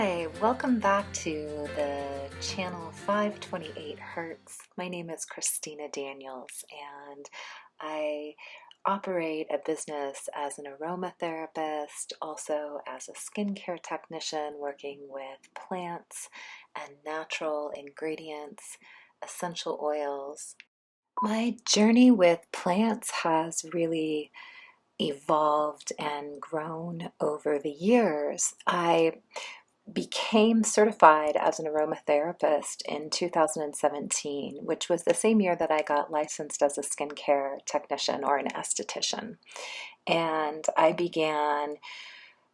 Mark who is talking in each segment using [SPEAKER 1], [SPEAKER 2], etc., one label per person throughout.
[SPEAKER 1] Hi, welcome back to the channel 528 Hertz. My name is Christina Daniels and I operate a business as an aromatherapist, also as a skincare technician working with plants and natural ingredients, essential oils. My journey with plants has really evolved and grown over the years. I became certified as an aromatherapist in 2017, which was the same year that I got licensed as a skincare technician or an esthetician. And I began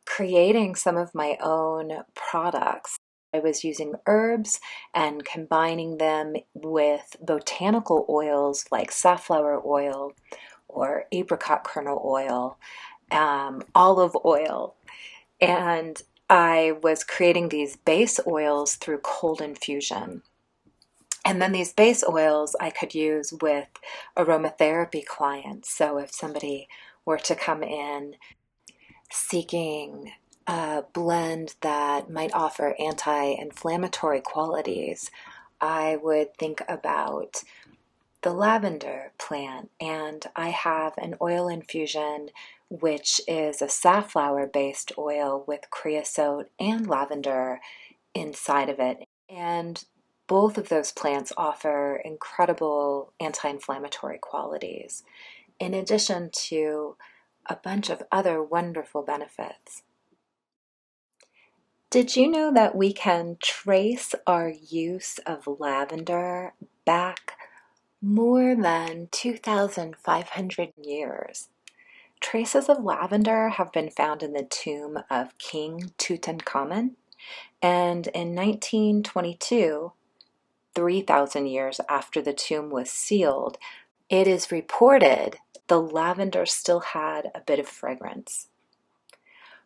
[SPEAKER 1] creating some of my own products. I was using herbs and combining them with botanical oils like safflower oil or apricot kernel oil, olive oil, and I was creating these base oils through cold infusion. And then these base oils I could use with aromatherapy clients. So if somebody were to come in seeking a blend that might offer anti-inflammatory qualities, I would think about the lavender plant, and I have an oil infusion which is a safflower based oil with creosote and lavender inside of it. And both of those plants offer incredible anti-inflammatory qualities, in addition to a bunch of other wonderful benefits. Did you know that we can trace our use of lavender back more than 2,500 years? Traces of lavender have been found in the tomb of King Tutankhamun, and in 1922, 3,000 years after the tomb was sealed, it is reported the lavender still had a bit of fragrance.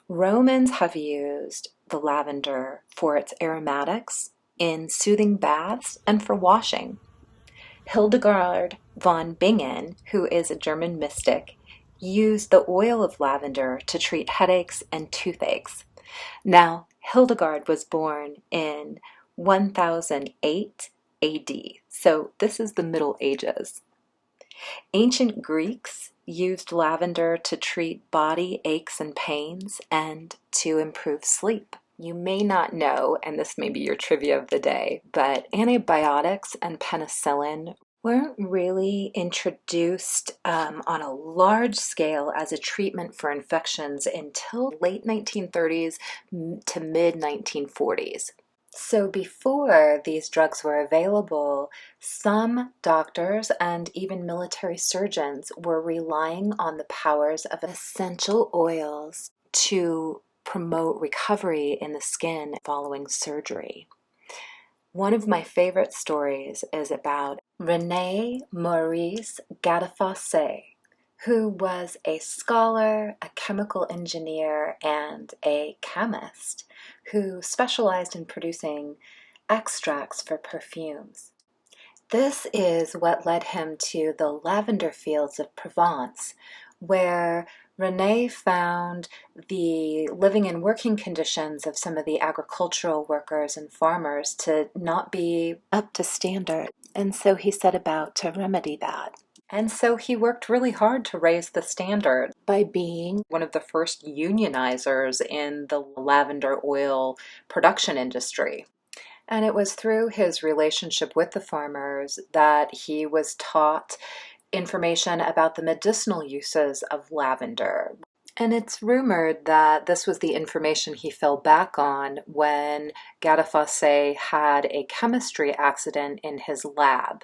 [SPEAKER 1] Romans have used the lavender for its aromatics in soothing baths and for washing. Hildegard von Bingen, who is a German mystic, used the oil of lavender to treat headaches and toothaches. Now, Hildegard was born in 1008 AD, so this is the Middle Ages. Ancient Greeks used lavender to treat body aches and pains and to improve sleep. You may not know, and this may be your trivia of the day, but antibiotics and penicillin weren't really introduced on a large scale as a treatment for infections until late 1930s to mid 1940s. So before these drugs were available, some doctors and even military surgeons were relying on the powers of essential oils to promote recovery in the skin following surgery. One of my favorite stories is about René Maurice Gattefossé, who was a scholar, a chemical engineer, and a chemist who specialized in producing extracts for perfumes. This is what led him to the lavender fields of Provence, where René found the living and working conditions of some of the agricultural workers and farmers to not be up to standard. And so he set about to remedy that. And so he worked really hard to raise the standard by being one of the first unionizers in the lavender oil production industry. And it was through his relationship with the farmers that he was taught information about the medicinal uses of lavender. And it's rumored that this was the information he fell back on when Gattefossé had a chemistry accident in his lab.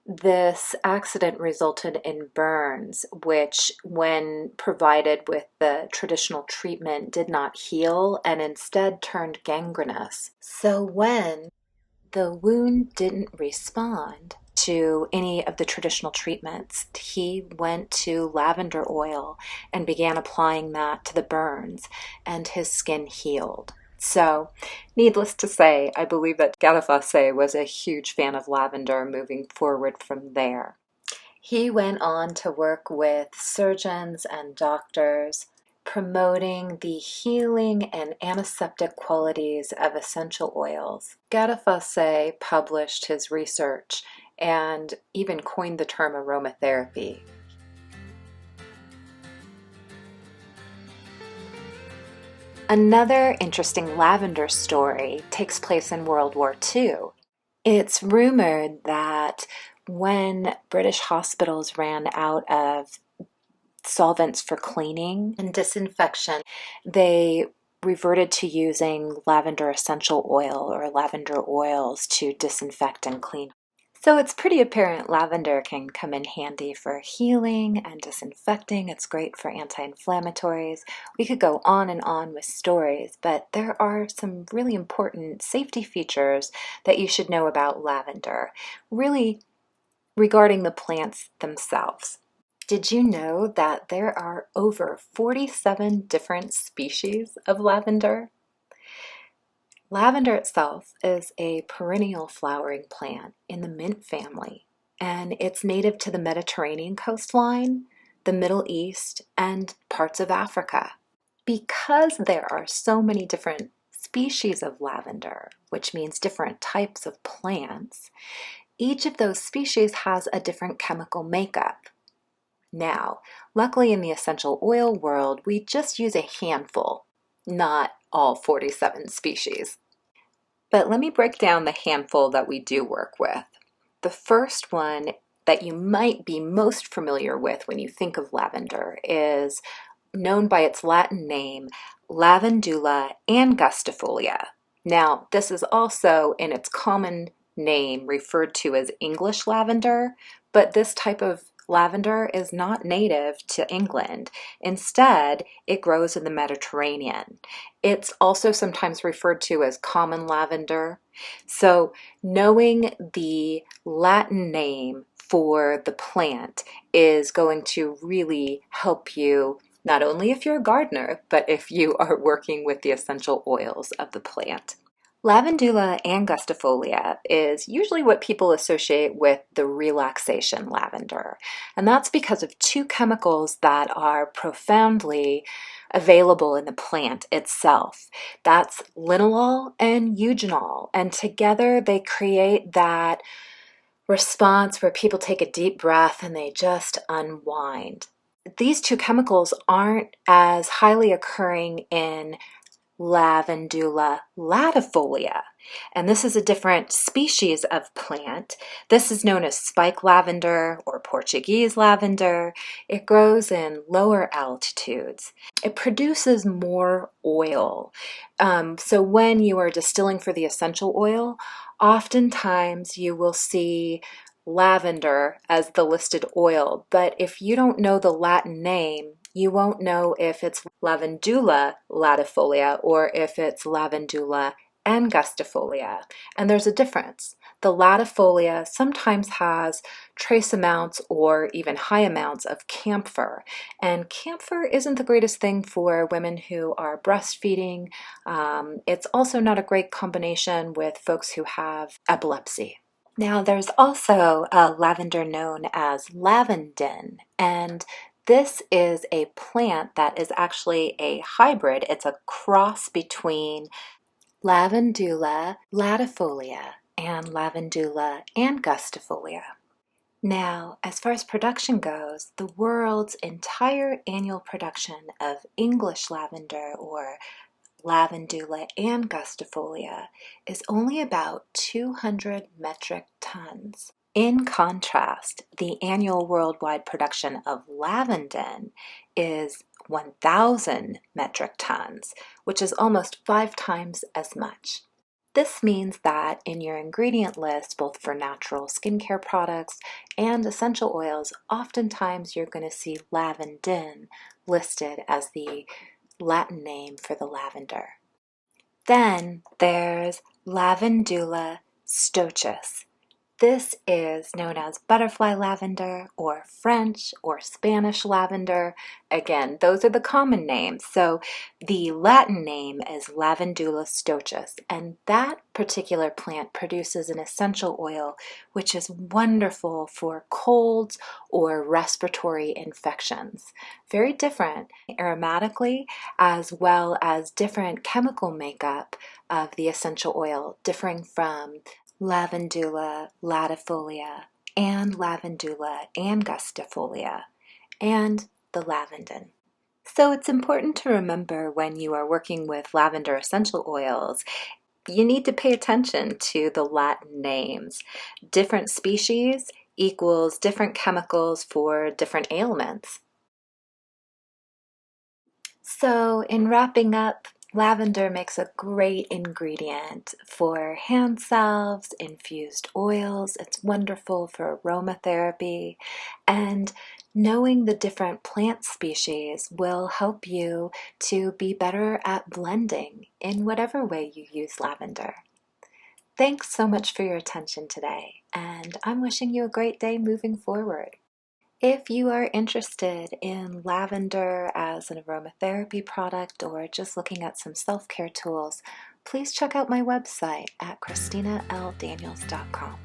[SPEAKER 1] This accident resulted in burns, which, when provided with the traditional treatment, did not heal and instead turned gangrenous. So when the wound didn't respond to any of the traditional treatments, he went to lavender oil and began applying that to the burns, and his skin healed. So, needless to say, I believe that Gattefossé was a huge fan of lavender moving forward from there. He went on to work with surgeons and doctors promoting the healing and antiseptic qualities of essential oils. Gadafase published his research and even coined the term aromatherapy. Another interesting lavender story takes place in World War II. It's rumored that when British hospitals ran out of solvents for cleaning and disinfection, they reverted to using lavender essential oil or lavender oils to disinfect and clean. So it's pretty apparent lavender can come in handy for healing and disinfecting. It's great for anti-inflammatories. We could go on and on with stories, but there are some really important safety features that you should know about lavender, really regarding the plants themselves. Did you know that there are over 47 different species of lavender? Lavender itself is a perennial flowering plant in the mint family, and it's native to the Mediterranean coastline, the Middle East, and parts of Africa. Because there are so many different species of lavender, which means different types of plants, each of those species has a different chemical makeup. Now, luckily in the essential oil world, we just use a handful, not all 47 species. But let me break down the handful that we do work with. The first one that you might be most familiar with when you think of lavender is known by its Latin name, Lavandula angustifolia. Now, this is also in its common name referred to as English lavender, but this type of lavender is not native to England. Instead, it grows in the Mediterranean. It's also sometimes referred to as common lavender. So, knowing the Latin name for the plant is going to really help you, not only if you're a gardener, but if you are working with the essential oils of the plant. Lavandula angustifolia is usually what people associate with the relaxation lavender, and that's because of two chemicals that are profoundly available in the plant itself. That's linalool and eugenol, and together they create that response where people take a deep breath and they just unwind. These two chemicals aren't as highly occurring in Lavandula latifolia, and this is a different species of plant. This is known as spike lavender or Portuguese lavender. It grows in lower altitudes. It produces more oil. So when you are distilling for the essential oil, oftentimes you will see lavender as the listed oil, but if you don't know the Latin name, you won't know if it's Lavandula latifolia or if it's Lavandula angustifolia. And there's a difference. The latifolia sometimes has trace amounts or even high amounts of camphor. And camphor isn't the greatest thing for women who are breastfeeding. It's also not a great combination with folks who have epilepsy. Now, there's also a lavender known as lavandin, and this is a plant that is actually a hybrid. It's a cross between Lavandula latifolia and Lavandula angustifolia. Now, as far as production goes, the world's entire annual production of English lavender or Lavandula angustifolia is only about 200 metric tons. In contrast, the annual worldwide production of lavandin is 1,000 metric tons, which is almost 5 times as much. This means that in your ingredient list, both for natural skincare products and essential oils, oftentimes you're going to see lavandin listed as the Latin name for the lavender. Then there's Lavandula stochas. This is known as butterfly lavender or French or Spanish lavender. Again, those are the common names. So the Latin name is Lavandula stochus, and that particular plant produces an essential oil which is wonderful for colds or respiratory infections. Very different aromatically as well as different chemical makeup of the essential oil, differing from Lavandula latifolia and Lavandula angustifolia and the lavandin. So it's important to remember when you are working with lavender essential oils, you need to pay attention to the Latin names. Different species equals different chemicals for different ailments. So in wrapping up, lavender makes a great ingredient for hand salves, infused oils. It's wonderful for aromatherapy, and knowing the different plant species will help you to be better at blending in whatever way you use lavender. Thanks so much for your attention today, and I'm wishing you a great day moving forward. If you are interested in lavender as an aromatherapy product or just looking at some self-care tools, please check out my website at ChristinaLDaniels.com.